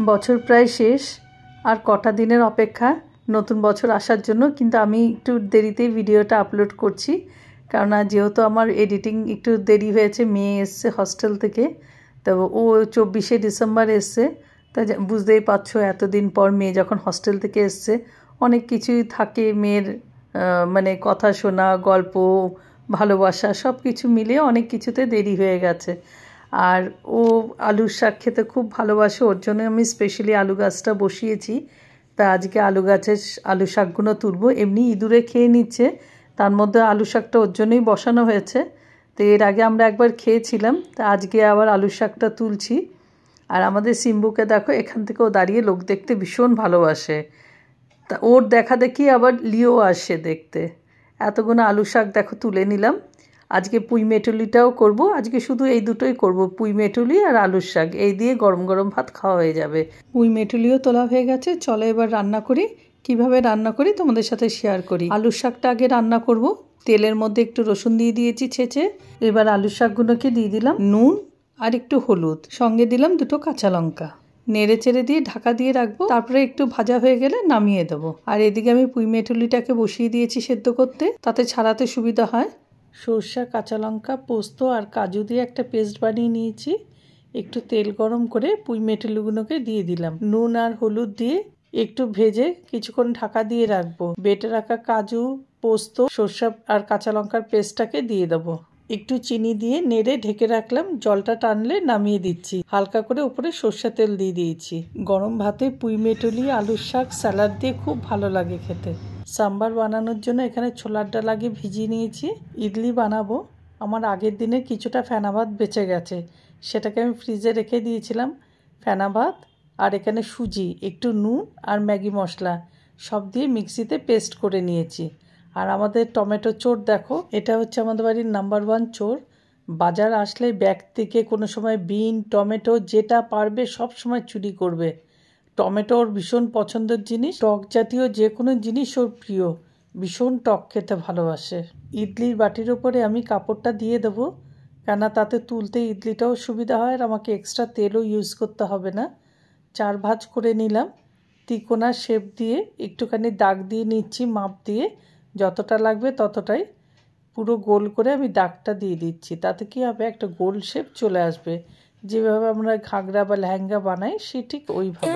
বছর প্রায় শেষ, আর কটা দিনের অপেক্ষা নতুন বছর আসার জন্য। কিন্তু আমি একটু দেরিতেই ভিডিওটা আপলোড করছি, কারণ যেহেতু আমার এডিটিং একটু দেরি হয়েছে। মেয়ে এসছে হস্টেল থেকে, তো ও 24শে ডিসেম্বর এসছে। তা বুঝতেই পারছো, এতদিন পর মেয়ে যখন হস্টেল থেকে এসছে, অনেক কিছুই থাকে মেয়ের, মানে কথা শোনা, গল্প, ভালোবাসা, সব কিছু মিলে অনেক কিছুতে দেরি হয়ে গেছে। আর ও আলুর শাক খেতে খুব ভালোবাসে, ওর জন্য আমি স্পেশালি আলু গাছটা বসিয়েছি। তা আজকে আলু গাছের আলু শাকগুলো তুলবো। এমনি ইঁদুরে খেয়ে নিচ্ছে, তার মধ্যে আলু শাকটা ওর জন্যই বসানো হয়েছে। তো এর আগে আমরা একবার খেয়েছিলাম, তা আজকে আবার আলু শাকটা তুলছি। আর আমাদের সিম্বুকে দেখো, এখান থেকে ও দাঁড়িয়ে লোক দেখতে ভীষণ ভালোবাসে। তা ওর দেখা দেখি আবার লিও আসে দেখতে। এতগুলো আলু শাক দেখো তুলে নিলাম। আজকে পুঁই মেটুলিটাও করব, আজকে শুধু এই দুটোই করব, পুঁই মেটুলি আর আলুর শাক। এই দিয়ে গরম গরম ভাত খাওয়া হয়ে যাবে। পুঁই মেটুলিও তোলা হয়ে গেছে, চলো এবার রান্না করি। কিভাবে রান্না করি তোমাদের সাথে শেয়ার করি। আলুর শাকটা আগে রান্না করব। তেলের মধ্যে একটু রসুন দিয়ে দিয়েছি ছেঁচে। এবার আলুর শাকগুলোকে দিয়ে দিলাম নুন আর একটু হলুদ, সঙ্গে দিলাম দুটো কাঁচা লঙ্কা। নেড়ে চেড়ে দিয়ে ঢাকা দিয়ে রাখবো, তারপরে একটু ভাজা হয়ে গেলে নামিয়ে দেবো। আর এদিকে আমি পুঁই মেটুলিটাকে বসিয়ে দিয়েছি সেদ্ধ করতে, তাতে ছাড়াতে সুবিধা হয়। সরষা, কাঁচা লঙ্কা, পোস্ত আর কাজু দিয়ে একটা পেস্ট বানিয়ে নিয়েছি। একটু তেল গরম করে পুঁই মেটুলিগুলোকে দিয়ে দিলাম। নুন আর হলুদ দিয়ে একটু ভেজে কিছুক্ষণ ঢাকা দিয়ে রাখবো। বেটে রাখা কাজু, পোস্ত, সরষা আর কাঁচা লঙ্কার পেস্টটাকে দিয়ে দেবো। একটু চিনি দিয়ে নেড়ে ঢেকে রাখলাম। জলটা টানলে নামিয়ে দিচ্ছি। হালকা করে উপরে সর্ষের তেল দিয়ে দিয়েছি। গরম ভাতে পুঁই মেটুলি, আলুর শাক, স্যালাড দিয়ে খুব ভালো লাগে খেতে। সাম্বার বানানোর জন্য এখানে ছোলার ডাল আগে ভিজিয়ে নিয়েছি। ইডলি বানাবো। আমার আগের দিনে কিছুটা ফেনা ভাত বেঁচে গেছে, সেটাকে আমি ফ্রিজে রেখে দিয়েছিলাম। ফেনা ভাত আর এখানে সুজি, একটু নুন আর ম্যাগি মশলা সব দিয়ে মিক্সিতে পেস্ট করে নিয়েছি। আর আমাদের টমেটো চোর দেখো, এটা হচ্ছে আমাদের বাড়ির নাম্বার 1 চোর। বাজার আসলে ব্যাগ থেকে কোনো সময় বিন, টমেটো যেটা পারবে সব সময় চুরি করবে। টমেটো ওর ভীষণ পছন্দের জিনিস। টক জাতীয় যে কোনো জিনিস ওর প্রিয়, ভীষণ টক খেতে ভালোবাসে। ইডলির বাটির ওপরে আমি কাপড়টা দিয়ে দেবো, কেননা তাতে তুলতে ইডলিটাও সুবিধা হয়, আর আমাকে এক্সট্রা তেলও ইউজ করতে হবে না। 4 ভাঁজ করে নিলাম। তিকোনা শেপ দিয়ে একটুখানি দাগ দিয়ে নিচ্ছি, মাপ দিয়ে যতটা লাগবে ততটাই পুরো গোল করে আমি দাগটা দিয়ে দিচ্ছি। তাতে কি হবে, একটা গোল শেপ চলে আসবে। যেভাবে আমরা ঘাগরা বা লেহেঙ্গা বানাই সে ঠিক ওইভাবে।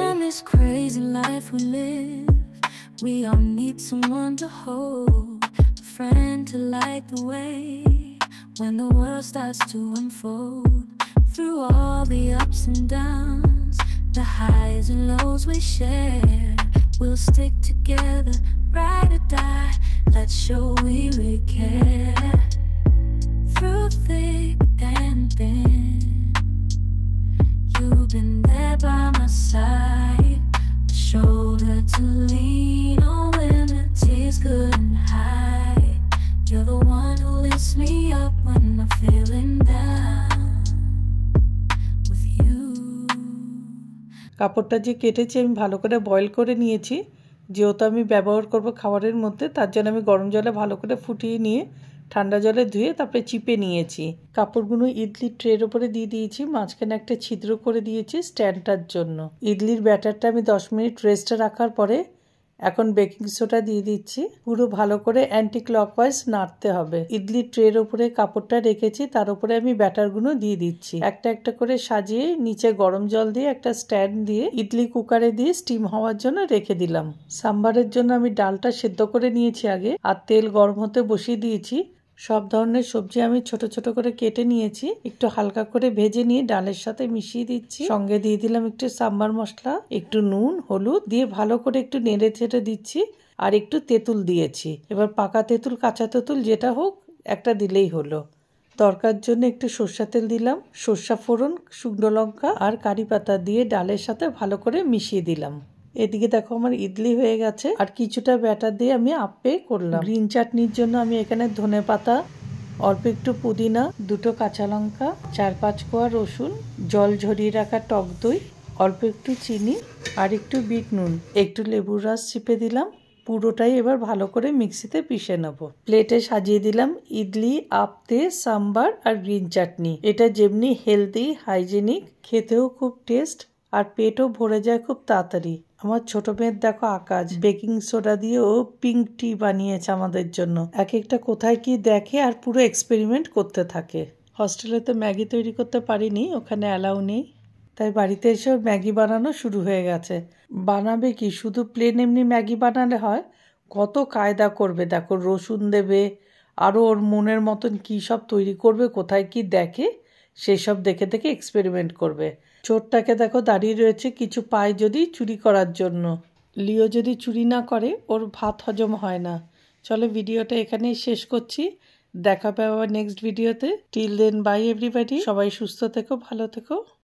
We all need someone to hold, a friend to light the way when the world starts to unfold. Through all the ups and downs, the highs and lows we share, we'll stick together, ride or die. Let's show we really care. Through thick and thin, you've been there by my side, a shoulder to lean on when the tears couldn't hide. You're the one who lifts me up when I'm feeling down. With you. কাপড়টা যে কেটেছি আমি ভালো করে boil করে নিয়েছি, যেহেতু আমি ব্যবহার করব খাবারের মধ্যে, তার জন্য আমি গরম জলে ভালো করে ফুটিয়ে নিয়ে ঠান্ডা জলে ধুয়ে তারপরে চিপে নিয়েছি। কাপড়গুলো ইডলির ট্রের উপরে দিয়ে দিয়েছি, মাঝখানে একটা ছিদ্র করে দিয়েছি স্ট্যান্ডটার জন্য। ইডলির ব্যাটারটা আমি 10 মিনিট রেস্টে রাখার পরে এখন বেকিং সোডা দিয়ে দিচ্ছি। পুরো ভালো করে অ্যান্টি ক্লকওয়াইজ নাড়তে হবে। ইডলির ট্রের উপরে কাপড়টা রেখেছি, তার উপরে আমি ব্যাটারগুলো দিয়ে দিচ্ছি। একটা একটা করে সাজিয়ে নিচে গরম জল দিয়ে একটা স্ট্যান্ড দিয়ে ইডলি কুকারে দিয়ে স্টিম হওয়ার জন্য রেখে দিলাম। সাম্বারের জন্য আমি ডালটা সেদ্ধ করে নিয়েছি আগে, আর তেল গরম হতে বসিয়ে দিয়েছি। সব ধরনের সবজি আমি ছোট ছোট করে কেটে নিয়েছি, একটু হালকা করে ভেজে নিয়ে ডালের সাথে মিশিয়ে দিচ্ছি। সঙ্গে দিয়ে দিলাম একটু সাম্বার মশলা, একটু নুন, হলুদ দিয়ে ভালো করে একটু নেড়ে চেড়ে দিচ্ছি। আর একটু তেঁতুল দিয়েছি। এবার পাকা তেঁতুল, কাঁচা তেঁতুল যেটা হোক একটা দিলেই হলো। তরকার জন্য একটু সরষা তেল দিলাম, সরষা ফোড়ন, শুকনো লঙ্কা আর কারি পাতা দিয়ে ডালের সাথে ভালো করে মিশিয়ে দিলাম। এদিকে দেখো আমার ইডলি হয়ে গেছে, আর কিছুটা ব্যাটার দিয়ে আমি আপ্পে করলাম। গ্রিন চাটনির জন্য আমি এখানে ধনেপাতা, অল্প একটু পুদিনা, 2টো কাঁচা লঙ্কা, 4-5 কোয়া রসুন, জল ঝরিয়ে রাখা টক দই, অল্প একটু চিনি আর একটু বিট নুন, একটু লেবুর রস চিপে দিলাম। পুরোটাই এবার ভালো করে মিক্সিতে পিষে নেব। প্লেটে সাজিয়ে দিলাম ইডলি, আপ্তে, সাম্বার আর গ্রিন চাটনি। এটা যেমনি হেলদি, হাইজেনিক, খেতেও খুব টেস্ট আর পেটও ভরে যায় খুব তাড়াতাড়ি। আমার ছোট মেয়ের দেখো আকাশ বেকিং সোডা দিয়ে ও পিঙ্ক টি বানিয়েছে আমাদের জন্য। এক একটা কোথায় কি দেখে আর পুরো এক্সপেরিমেন্ট করতে থাকে। হস্টেলে তো ম্যাগি তৈরি করতে পারিনি, ওখানে অ্যালাউ নেই, তাই বাড়িতে এসে ম্যাগি বানানো শুরু হয়ে গেছে। বানাবে কি, শুধু প্লেন এমনি ম্যাগি বানালে হয়? কত কায়দা করবে দেখো, রসুন দেবে, আরও ওর মনের মতন কী সব তৈরি করবে, কোথায় কি দেখে সেই সব দেখে দেখে এক্সপেরিমেন্ট করবে। চোরটাকে দেখো দাঁড়িয়ে রয়েছে কিছু পায় যদি চুরি করার জন্য। লিও যদি চুরি না করে ওর ভাত হজম হয় না। চলো ভিডিওটা এখানেই শেষ করছি, দেখা পাবে আবার নেক্সট ভিডিওতে। টিল দেন বাই এভরিবডি, সবাই সুস্থ থেকো, ভালো থেকো।